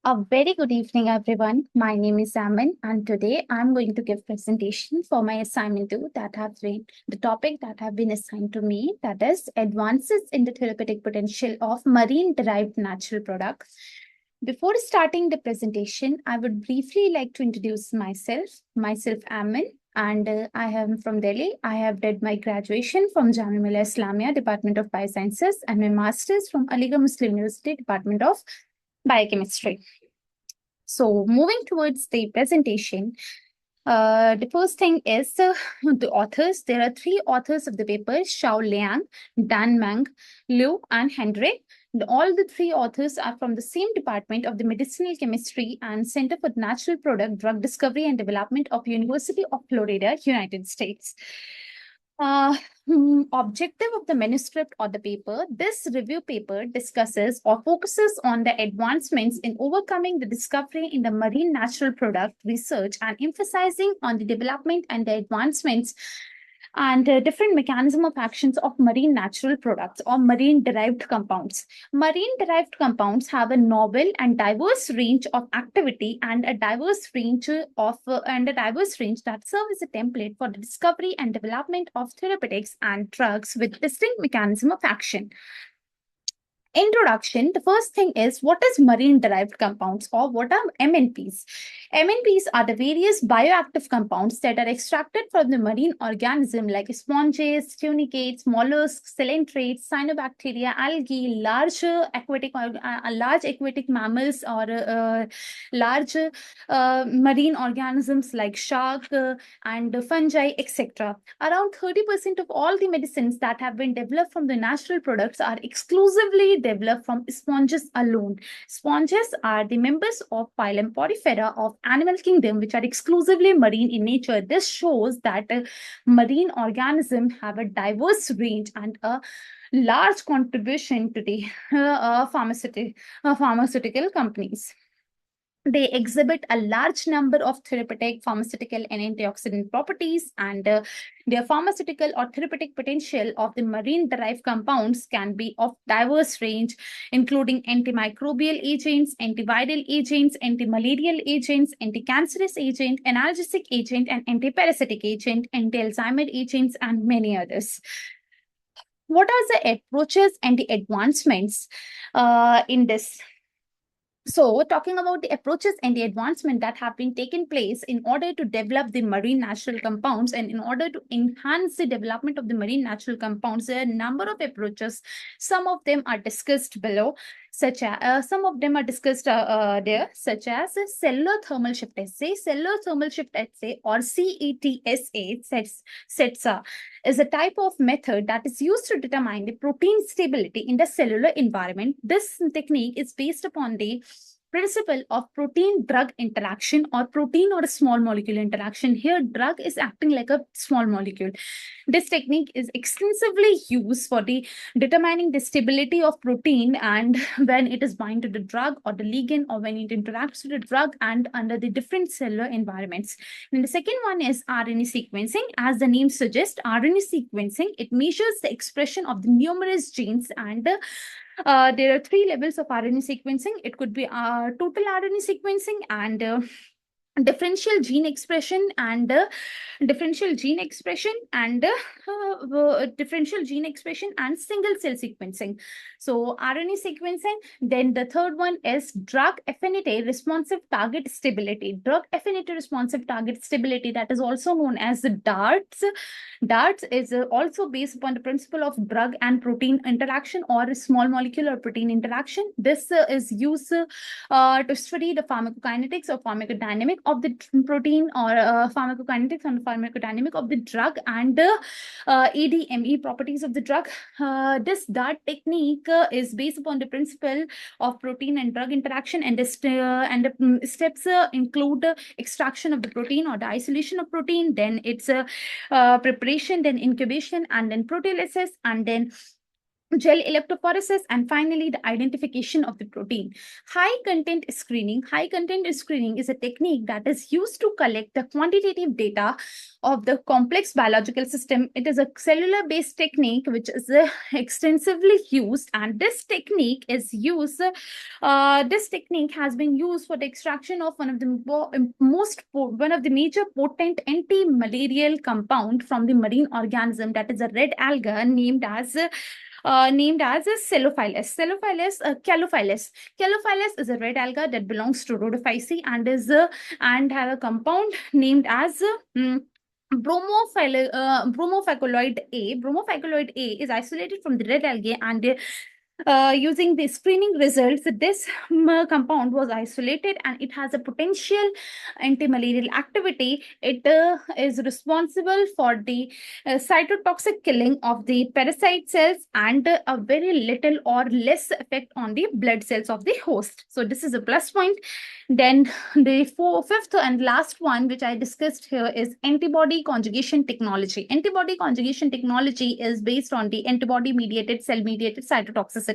A very good evening, everyone. My name is AIMAN, and today I'm going to give presentation for my assignment 2 that have been the topic that have been assigned to me, that is advances in the therapeutic potential of marine-derived natural products. Before starting the presentation, I would briefly like to introduce myself. Myself, AIMAN, and I am from Delhi. I have did my graduation from Jamia Millia Islamia Department of Biosciences and my master's from Aligarh Muslim University Department of Biochemistry. So moving towards the presentation, the first thing is the authors. There are 3 authors of the paper: Xiao Liang, Dan Meng, Liu, and Hendrik. All the 3 authors are from the same department of the medicinal chemistry and Center for Natural Product Drug Discovery and Development of University of Florida, United States. Objective of the manuscript or the paper. This review paper discusses or focuses on the advancements in overcoming the discovery in the marine natural product research and emphasizing on the development and the advancements and different mechanism of actions of marine natural products or marine derived compounds. Marine derived compounds have a novel and diverse range of activity and a diverse range that serve as a template for the discovery and development of therapeutics and drugs with distinct mechanism of action. Introduction. The first thing is, what is marine derived compounds, or what are MNPs? MNPs are the various bioactive compounds that are extracted from the marine organism like sponges, tunicates, mollusks, coelentrates, cyanobacteria, algae, large aquatic mammals, or large marine organisms like shark and fungi, etc. Around 30% of all the medicines that have been developed from the natural products are exclusively developed from sponges alone. Sponges are the members of phylum Porifera of animal kingdom, which are exclusively marine in nature. This shows that marine organisms have a diverse range and a large contribution to the pharmaceutical companies. They exhibit a large number of therapeutic, pharmaceutical, and antioxidant properties, and their pharmaceutical or therapeutic potential of the marine-derived compounds can be of diverse range, including antimicrobial agents, antiviral agents, antimalarial agents, anticancerous agent, analgesic agent, and antiparasitic agent, anti-Alzheimer agents, and many others. What are the approaches and the advancements in this? So, talking about the approaches and the advancement that have been taken place in order to develop the marine natural compounds and in order to enhance the development of the marine natural compounds, there are a number of approaches. Some of them are discussed below, such as cellular thermal shift assay. Cellular thermal shift assay, or CETSA, is a type of method that is used to determine the protein stability in the cellular environment. This technique is based upon the principle of protein-drug interaction or protein or a small molecule interaction. Here, drug is acting like a small molecule. This technique is extensively used for the determining the stability of protein and when it is bind to the drug or the ligand, or when it interacts with the drug and under the different cellular environments. And the second one is RNA sequencing. As the name suggests, RNA sequencing, it measures the expression of the numerous genes, and there are 3 levels of RNA sequencing. It could be total RNA sequencing and differential gene expression and differential gene expression and single cell sequencing. So RNA sequencing. Then the third one is drug affinity responsive target stability. Drug affinity responsive target stability, that is also known as the DARTS. DARTS is also based upon the principle of drug and protein interaction or small molecule or protein interaction. This is used to study the pharmacokinetics or pharmacodynamic of the protein, or pharmacokinetics and pharmacodynamic of the drug, and ADME properties of the drug. This DART technique is based upon the principle of protein and drug interaction, and the steps include extraction of the protein or the isolation of protein, then its preparation, then incubation, and then proteolysis, and then gel electrophoresis, and finally the identification of the protein. High content screening. High content screening is a technique that is used to collect the quantitative data of the complex biological system. It is a cellular based technique which is extensively used, and this technique is used this technique has been used for the extraction of one of the major potent anti-malarial compound from the marine organism, that is a red alga named as a Cellophilus. Calophyllus is a red alga that belongs to Rhodophyceae and have a compound named as bromophycoloid A. Bromophycoloid A is isolated from the red algae, and using the screening results, this compound was isolated and it has a potential anti-malarial activity. It is responsible for the cytotoxic killing of the parasite cells and a very little or less effect on the blood cells of the host. So this is a plus point. Then the fifth and last one, which I discussed here, is antibody conjugation technology. Antibody conjugation technology is based on the antibody-mediated, cell-mediated cytotoxicity,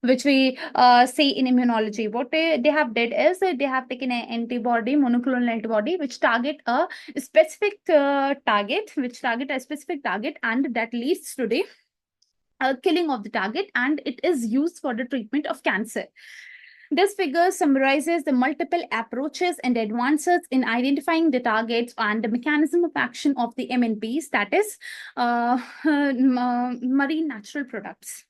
which we see in immunology. What they have did is they have taken an antibody, monoclonal antibody, which target a specific target, and that leads to the killing of the target, and it is used for the treatment of cancer. This figure summarizes the multiple approaches and advances in identifying the targets and the mechanism of action of the MNPs, that is, marine natural products.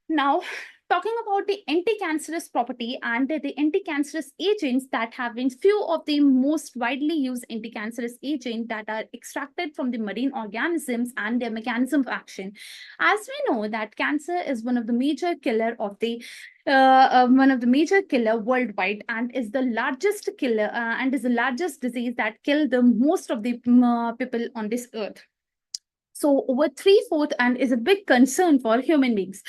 Now, talking about the anti-cancerous property and the anti-cancerous agents that have been few of the most widely used anti-cancerous agents that are extracted from the marine organisms and their mechanism of action. As we know that cancer is one of the major killer worldwide, and is the largest killer and is the largest disease that kill the most of the people on this earth. So over 3/4 and is a big concern for human beings.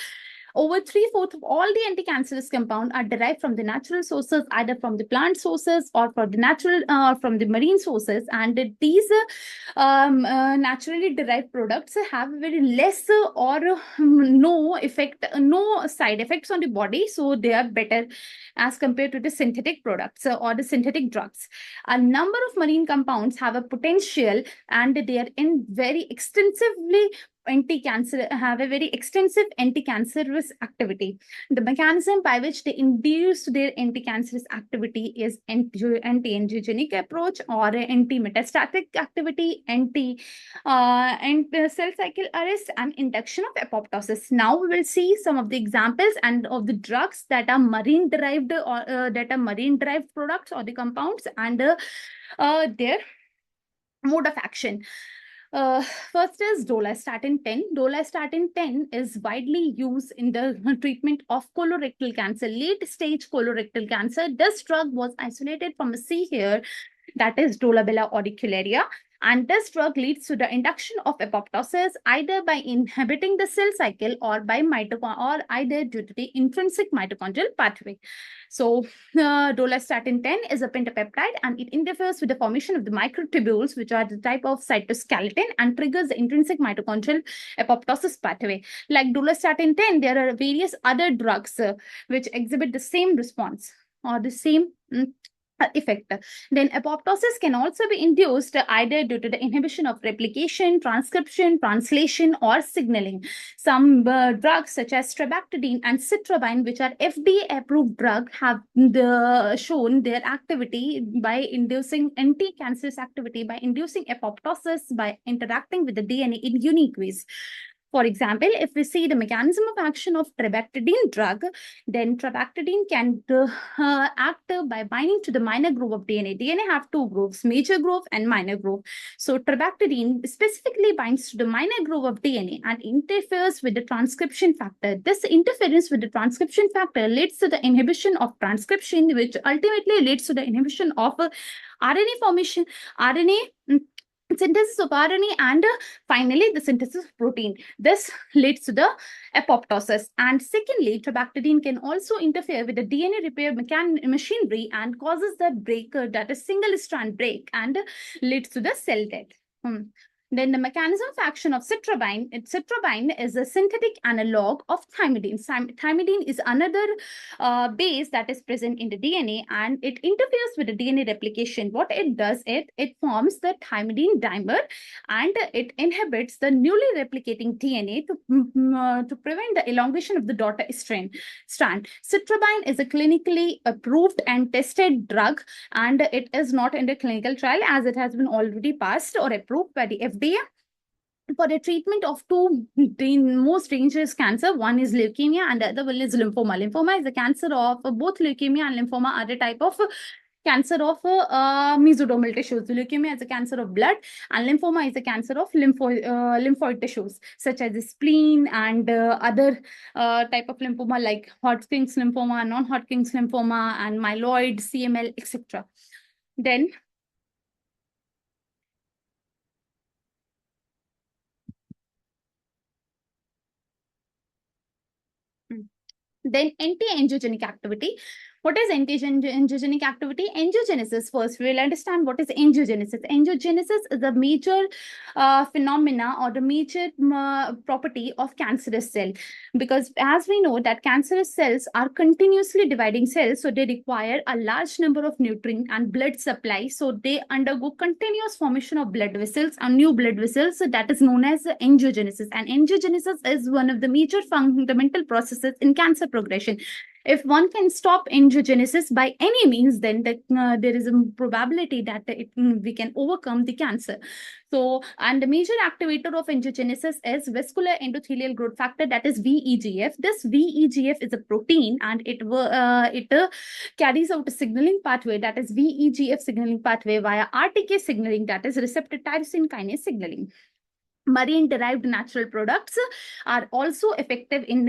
Over 3/4 of all the anti-cancerous compounds are derived from the natural sources, either from the plant sources or from the marine sources. And these naturally derived products have very less or no side effects on the body, so they are better as compared to the synthetic products or the synthetic drugs. A number of marine compounds have a potential, and they are have a very extensive anti-cancerous activity. The mechanism by which they induce their anti-cancerous activity is anti-angiogenic approach or anti-metastatic activity, cell cycle arrest, and induction of apoptosis. Now we will see some of the examples and of the drugs that are marine derived products or the compounds and their mode of action. First is dolastatin 10. Dolastatin 10 is widely used in the treatment of colorectal cancer, late stage colorectal cancer. This drug was isolated from a sea hare, that is Dolabella auricularia. And this drug leads to the induction of apoptosis either by inhibiting the cell cycle or by or either due to the intrinsic mitochondrial pathway. So dolastatin 10 is a pentapeptide, and it interferes with the formation of the microtubules, which are the type of cytoskeleton, and triggers the intrinsic mitochondrial apoptosis pathway. Like dolastatin 10, there are various other drugs which exhibit the same response or the same effect. Then apoptosis can also be induced either due to the inhibition of replication, transcription, translation, or signaling. Some drugs such as trabectedin and citrabine, which are FDA-approved drugs, have shown their activity by inducing anti-cancerous activity by inducing apoptosis by interacting with the DNA in unique ways. For example, if we see the mechanism of action of trabectedin drug, then trabectedin can act by binding to the minor groove of DNA. DNA have two grooves, major groove and minor groove. So trabectedin specifically binds to the minor groove of DNA and interferes with the transcription factor. This interference with the transcription factor leads to the inhibition of transcription, which ultimately leads to the inhibition of RNA formation, synthesis of RNA, and finally the synthesis of protein. This leads to the apoptosis. And secondly, trabectedin can also interfere with the DNA repair machinery and causes the break, that is single strand break, and leads to the cell death. Then the mechanism of action of citrabine. Citrabine is a synthetic analog of thymidine. Thymidine is another base that is present in the DNA, and it interferes with the DNA replication. What it does, it forms the thymidine dimer, and it inhibits the newly replicating DNA to prevent the elongation of the daughter strand. Citrabine is a clinically approved and tested drug, and it is not in the clinical trial as it has been already passed or approved by the FDA for the treatment of two most dangerous cancer. One is leukemia and the other one is lymphoma. Lymphoma is the cancer of both leukemia and lymphoma are the type of cancer of mesodermal tissues. Leukemia is a cancer of blood, and lymphoma is a cancer of lymphoid tissues, such as the spleen and other type of lymphoma like Hodgkin's lymphoma, non-Hodgkin's lymphoma, and myeloid, CML, etc. Then Then anti-angiogenic activity. What is anti-angiogenic activity? Angiogenesis. First, we will understand what is angiogenesis. Angiogenesis is a major phenomena or the major property of cancerous cell, because as we know that cancerous cells are continuously dividing cells, so they require a large number of nutrient and blood supply. So they undergo continuous formation of blood vessels and new blood vessels. So that is known as angiogenesis. And angiogenesis is one of the major fundamental processes in cancer progression. If one can stop angiogenesis by any means, then there is a probability that we can overcome the cancer. So, and the major activator of angiogenesis is vascular endothelial growth factor, that is VEGF. This VEGF is a protein, and it carries out a signaling pathway, that is VEGF signaling pathway, via RTK signaling, that is receptor tyrosine kinase signaling. Marine-derived natural products are also effective in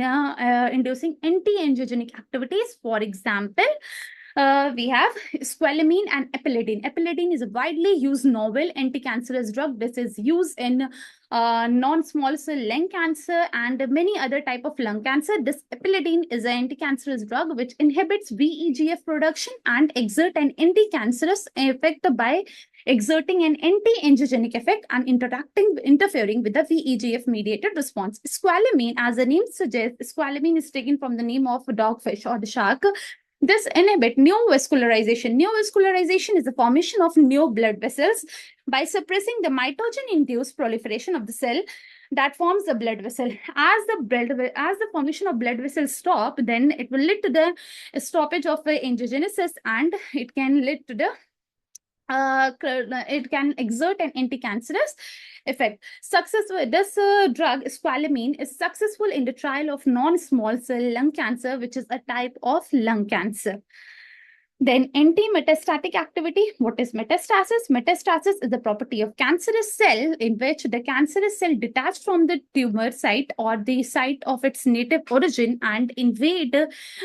inducing anti-angiogenic activities. For example, we have squalene and epilidine. Epilidine is a widely used novel anti-cancerous drug. This is used in non-small cell lung cancer and many other type of lung cancer. This epilidine is an anti-cancerous drug which inhibits VEGF production and exert an anti-cancerous effect by exerting an anti-angiogenic effect and interfering with the VEGF-mediated response. Squalene, as the name suggests, squalene is taken from the name of a dogfish or the shark. This inhibits neovascularization. Neovascularization is the formation of new blood vessels by suppressing the mitogen-induced proliferation of the cell that forms the blood vessel. As the formation of blood vessels stop, then it will lead to the stoppage of angiogenesis, and it can lead to the it can exert an anti-cancerous effect. This drug, squalene, is successful in the trial of non-small cell lung cancer, which is a type of lung cancer. Then anti-metastatic activity. What is metastasis? Metastasis is the property of cancerous cell in which the cancerous cell detached from the tumor site or the site of its native origin and invade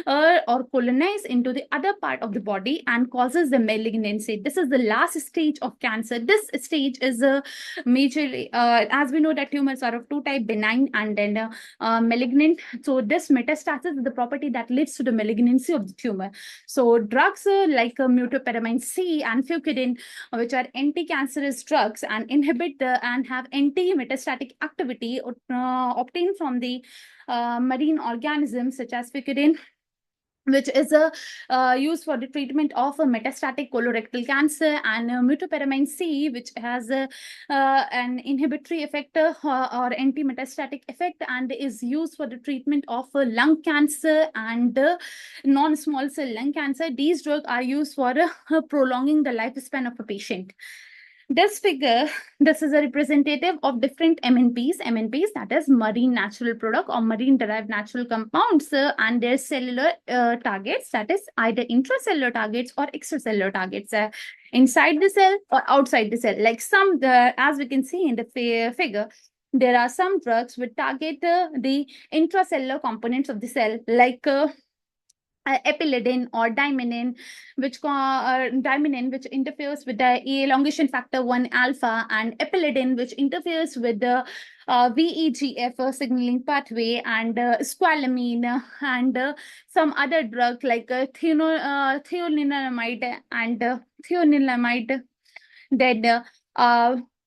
or colonize into the other part of the body and causes the malignancy. This is the last stage of cancer. This stage is majorly, as we know that tumors are of two types, benign and then malignant. So this metastasis is the property that leads to the malignancy of the tumor. So drugs like mutapyramine C and fucoidine, which are anti-cancerous drugs and inhibit and have anti-metastatic activity obtained from the marine organisms such as fucoidine, which is used for the treatment of metastatic colorectal cancer, and mutapyramine C, which has an inhibitory effect or anti-metastatic effect and is used for the treatment of lung cancer and non-small cell lung cancer. These drugs are used for prolonging the lifespan of a patient. This figure, this is a representative of different MNPs, that is marine natural product or marine derived natural compounds and their cellular targets, that is either intracellular targets or extracellular targets inside the cell or outside the cell. Like as we can see in the figure, there are some drugs which target the intracellular components of the cell, like epilidine or diaminin, which interferes with the elongation factor 1 alpha, and epilidine, which interferes with the VEGF signaling pathway, and squalene, and some other drug like thionine and thionine. Then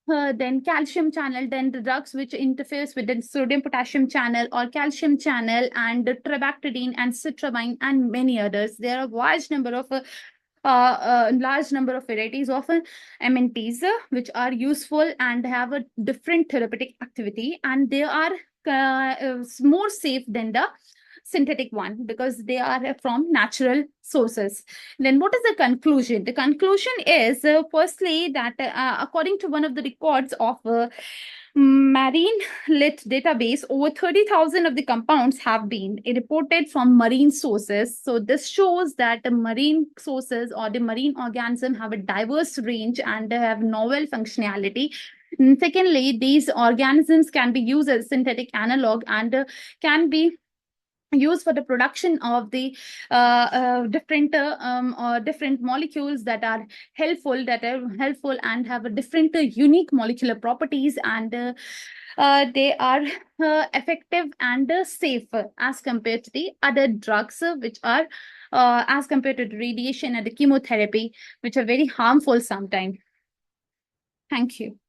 then calcium channel, then the drugs which interferes with the sodium potassium channel or calcium channel, and trabactidine and citramine and many others. There are a large number of varieties of MNTs which are useful and have a different therapeutic activity, and they are more safe than the synthetic one because they are from natural sources. Then what is the conclusion? The conclusion is firstly that according to one of the records of marine lit database, over 30,000 of the compounds have been reported from marine sources. So this shows that the marine sources or the marine organism have a diverse range and have novel functionality. And secondly, these organisms can be used as synthetic analog and can be used for the production of the different molecules that are helpful and have a different unique molecular properties, and they are effective and safe as compared to the other drugs which are as compared to the radiation and the chemotherapy, which are very harmful sometimes. Thank you.